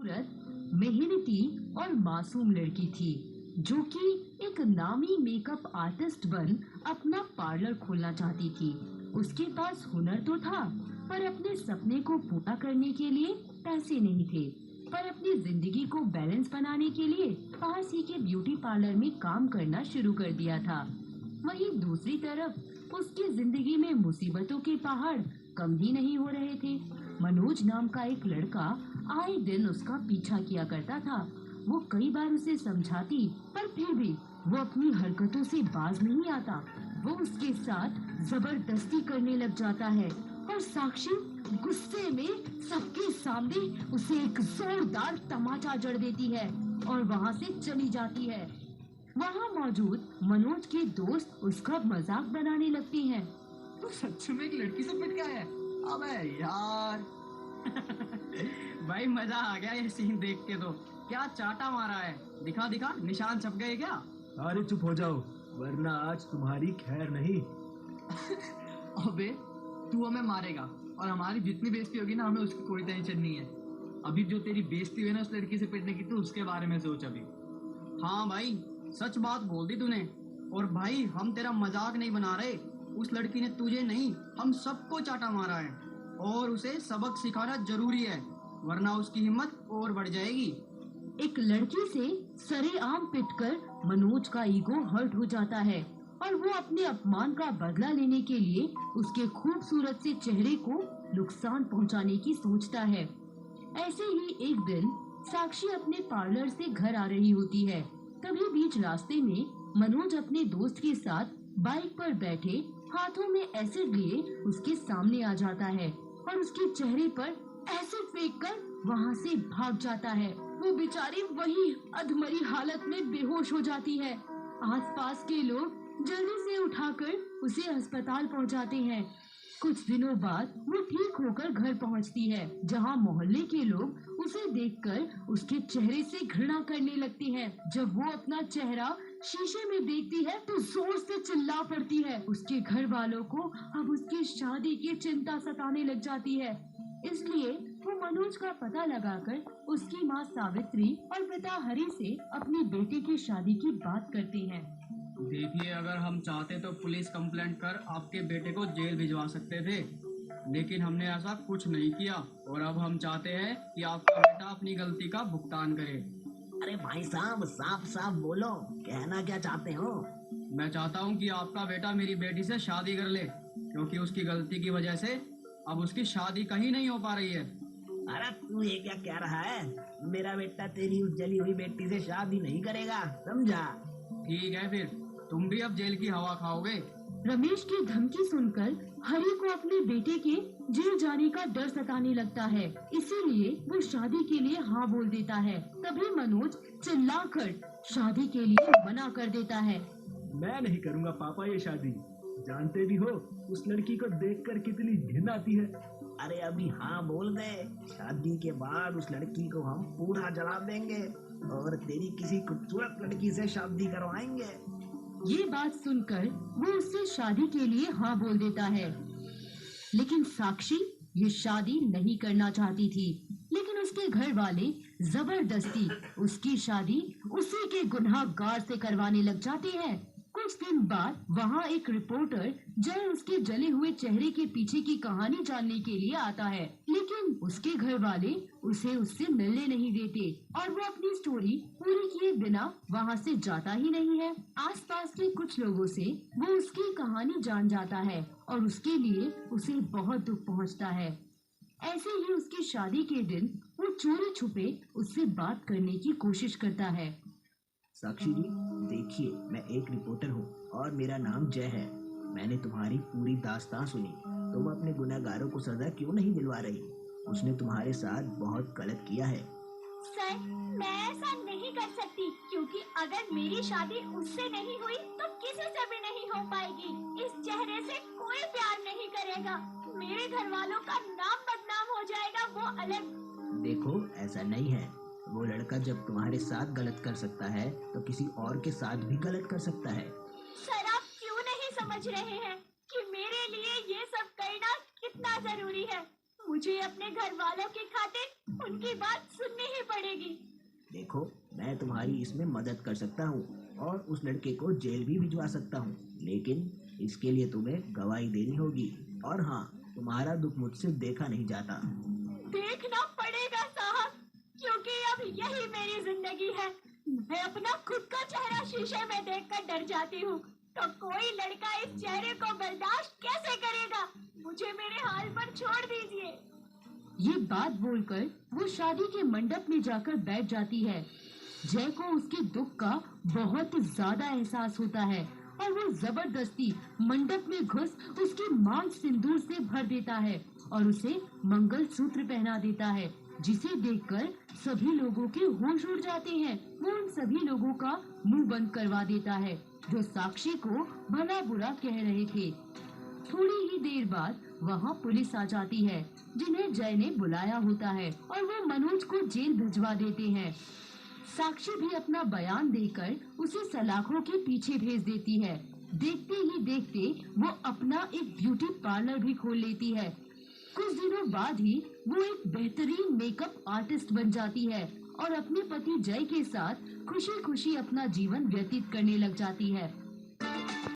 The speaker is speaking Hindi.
खूबसूरत, मेहनती और मासूम लड़की थी जो कि एक नामी मेकअप आर्टिस्ट बन अपना पार्लर खोलना चाहती थी। उसके पास हुनर तो था, पर अपने सपने को पूरा करने के लिए पैसे नहीं थे। पर अपनी जिंदगी को बैलेंस बनाने के लिए पास ही के ब्यूटी पार्लर में काम करना शुरू कर दिया था। वहीं दूसरी तरफ उसकी जिंदगी में मुसीबतों के पहाड़ कम ही नहीं हो रहे थे। मनोज नाम का एक लड़का आए दिन उसका पीछा किया करता था। वो कई बार उसे समझाती, पर फिर भी वो अपनी हरकतों से बाज नहीं आता। वो उसके साथ जबरदस्ती करने लग जाता है और साक्षी गुस्से में सबके सामने उसे एक जोरदार तमाचा जड़ देती है और वहाँ से चली जाती है। वहाँ मौजूद मनोज के दोस्त उसका मजाक बनाने लगते हैं। तू सच में एक लड़की से पिट गया है? अबे यार। भाई मजा आ गया ये सीन देख के। तो क्या चाटा मारा है, दिखा दिखा, निशान छप गए क्या? अरे चुप हो जाओ, वरना आज तुम्हारी खैर नहीं। अबे तू हमें मारेगा और हमारी जितनी बेइज्जती होगी ना, हमें उसकी कोई टेंशन नहीं है। अभी जो तेरी बेइज्जती हुई ना उस लड़की से पिटने की, तो उसके बारे में सोच अभी। हाँ भाई, सच बात बोल दी तूने। और भाई हम तेरा मजाक नहीं बना रहे। उस लड़की ने तुझे नहीं, हम सबको चाटा मारा है और उसे सबक सिखाना जरूरी है, वरना उसकी हिम्मत और बढ़ जाएगी। एक लड़की से सरेआम पिटकर मनोज का ईगो हर्ट हो जाता है और वो अपने अपमान का बदला लेने के लिए उसके खूबसूरत से चेहरे को नुकसान पहुंचाने की सोचता है। ऐसे ही एक दिन साक्षी अपने पार्लर से घर आ रही होती है। तभी बीच रास्ते में मनोज अपने दोस्त के साथ बाइक पर बैठे हाथों में एसिड लिए उसके सामने आ जाता है और उसके चेहरे पर एसिड फेंककर वहाँ से भाग जाता है। वो बेचारी वही अधमरी हालत में बेहोश हो जाती है। आसपास के लोग जल्दी से उठाकर उसे अस्पताल पहुंचाते हैं। कुछ दिनों बाद वो ठीक होकर घर पहुंचती है, जहां मोहल्ले के लोग उसे देखकर उसके चेहरे से घृणा करने लगते हैं। जब वो अपना चेहरा शीशे में देखती है तो जोर से चिल्ला पड़ती है। उसके घर वालों को अब उसकी शादी की चिंता सताने लग जाती है। इसलिए वो मनोज का पता लगाकर उसकी माँ सावित्री और पिता हरि से अपने बेटे की शादी की बात करते हैं। देखिए, अगर हम चाहते तो पुलिस कंप्लेंट कर आपके बेटे को जेल भिजवा सकते थे, लेकिन हमने ऐसा कुछ नहीं किया और अब हम चाहते हैं कि आपका बेटा अपनी गलती का भुगतान करे। अरे भाई साहब, साफ साफ बोलो, कहना क्या चाहते हो? मैं चाहता हूँ कि आपका बेटा मेरी बेटी से शादी कर ले, क्योंकि उसकी गलती की वजह से अब उसकी शादी कहीं नहीं हो पा रही है। अरे तू ये क्या कह रहा है? मेरा बेटा तेरी उस जली हुई बेटी से शादी नहीं करेगा, समझा? ठीक है, फिर तुम भी अब जेल की हवा खाओगे। रमेश की धमकी सुनकर हरि को अपने बेटे के जेल जाने का डर सताने लगता है, इसीलिए वो शादी के लिए हाँ बोल देता है। तभी मनोज चिल्लाकर शादी के लिए मना कर देता है। मैं नहीं करूँगा पापा ये शादी। जानते भी हो उस लड़की को देखकर कितनी घिन आती है। अरे अभी हाँ बोल दे, शादी के बाद उस लड़की को हम पूरा जला देंगे और तेरी किसी खूबसूरत लड़की से शादी करवाएंगे। ये बात सुनकर वो उससे शादी के लिए हाँ बोल देता है, लेकिन साक्षी ये शादी नहीं करना चाहती थी। लेकिन उसके घर वाले जबरदस्ती उसकी शादी उसी के गुनहगार से करवाने लग जाते हैं। कुछ दिन बाद वहाँ एक रिपोर्टर जय उसके जले हुए चेहरे के पीछे की कहानी जानने के लिए आता है, लेकिन उसके घर वाले उसे उससे मिलने नहीं देते और वो अपनी स्टोरी पूरी किए बिना वहाँ से जाता ही नहीं है। आसपास के कुछ लोगों से वो उसकी कहानी जान जाता है और उसके लिए उसे बहुत दुख पहुँचता है। ऐसे ही उसकी शादी के दिन वो चोरी छुपे उससे बात करने की कोशिश करता है। साक्षी जी, देखिए, मैं एक रिपोर्टर हूँ और मेरा नाम जय है। मैंने तुम्हारी पूरी दास्तान सुनी। तुम अपने गुनहगारों को सजा क्यों नहीं दिलवा रही? उसने तुम्हारे साथ बहुत गलत किया है। सर, मैं ऐसा नहीं कर सकती, क्योंकि अगर मेरी शादी उससे नहीं हुई तो किसी से भी नहीं हो पाएगी। इस चेहरे से कोई प्यार नहीं करेगा। मेरे घर वालों का नाम बदनाम हो जाएगा, वो अलग। देखो, ऐसा नहीं है। वो लड़का जब तुम्हारे साथ गलत कर सकता है तो किसी और के साथ भी गलत कर सकता है। सर, आप क्यों नहीं समझ रहे हैं कि मेरे लिए ये सब करना कितना जरूरी है? मुझे अपने घर वालों के खातिर उनकी बात सुननी ही पड़ेगी। पड़ेगी। देखो, मैं तुम्हारी इसमें मदद कर सकता हूँ और उस लड़के को जेल भी भिजवा सकता हूँ, लेकिन इसके लिए तुम्हें गवाही देनी होगी। और हाँ, तुम्हारा दुख मुझसे देखा नहीं जाता। देखना पड़ेगा साहब, क्योंकि अब यही मेरी जिंदगी है। मैं अपना खुद का चेहरा शीशे में देखकर डर जाती हूँ, तो कोई लड़का इस चेहरे को बर्दाश्त कैसे करेगा? मुझे मेरे हाल पर छोड़ दीजिए। ये बात बोलकर वो शादी के मंडप में जाकर बैठ जाती है। जय को उसके दुख का बहुत ज्यादा एहसास होता है और वो जबरदस्ती मंडप में घुस उसकी मांग सिंदूर से भर देता है और उसे मंगलसूत्र पहना देता है, जिसे देखकर सभी लोगों के होश उड़ जाते हैं। वो उन सभी लोगों का मुंह बंद करवा देता है जो साक्षी को भला बुरा कह रहे थे। थोड़ी ही देर बाद वहाँ पुलिस आ जाती है, जिन्हें जय ने बुलाया होता है, और वो मनोज को जेल भिजवा देते हैं। साक्षी भी अपना बयान देकर उसे सलाखों के पीछे भेज देती है। देखते ही देखते वो अपना एक ब्यूटी पार्लर भी खोल लेती है। कुछ दिनों बाद ही वो एक बेहतरीन मेकअप आर्टिस्ट बन जाती है और अपने पति जय के साथ खुशी खुशी अपना जीवन व्यतीत करने लग जाती है।